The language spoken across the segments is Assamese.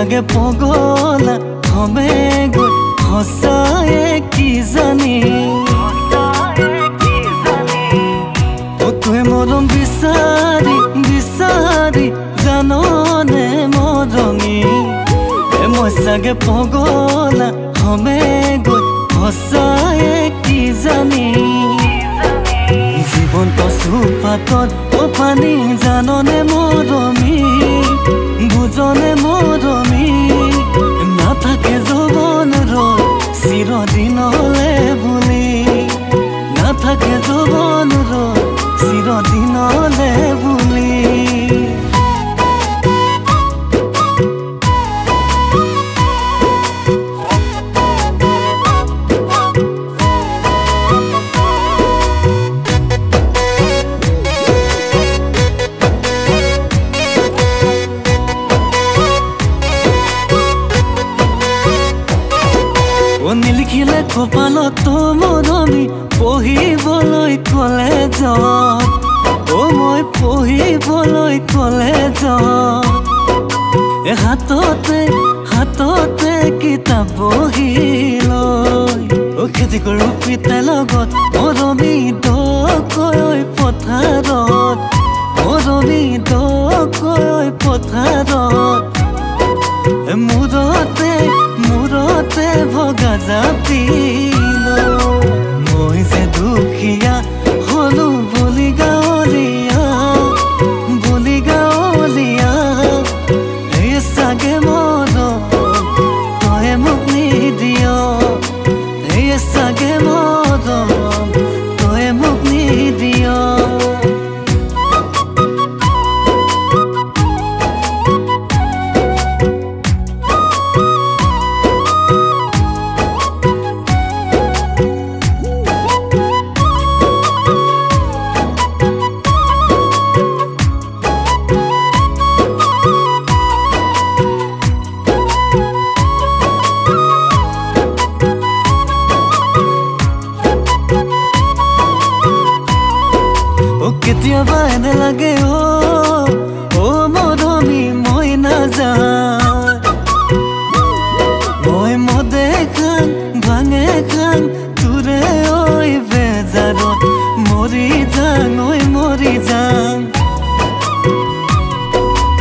চাগে পগলা হমে গৈ সঁচায়ে কি জানি তুই মৰম বিচাৰি বিচাৰি জাননে মৰঙি মই চাগে পগলা হমে গৈ সঁচায়ে কি জানি জীৱন কচুপাতত পানী জাননে মৰমি বুজনে মৰমি নাথাকে যৌৱন ৰৈ চিৰদিনলে বুলি নাথাকে যৌৱন ৰৈ চিৰদিনলে বুলি নিলিখিলে কপালত মৰমি পঢ়িবলৈ কলেজত মই পঢ়িবলৈ কলেজত হাততে হাততে কিতাপ বহি লৈ খেতি কৰোঁ পিতাৰ লগত মৰমি দকৈ পথাৰত মৰমি দকৈ পথাৰত মূৰতে ভগা জাপিল মই যে দুখীয়া হলো বুলি গাঁৱলীয়া এই চাগে মৰম তই মোক নিদিয় এই চাগে মৰম তই মোক নিদিয় কেতিয়াবা এনে লাগে অ মৰমি মই নাযাওঁ মই মদে খাং ভাঙে খাং তোৰে ঐ বেজাৰত মৰি যাং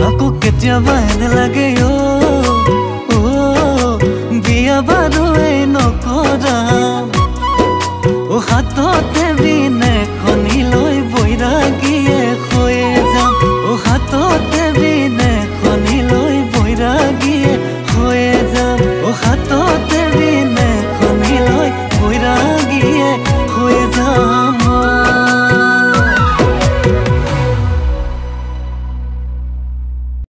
আকৌ কেতিয়াবা এনে লাগে বিয়া বাৰু নকৰা হাতত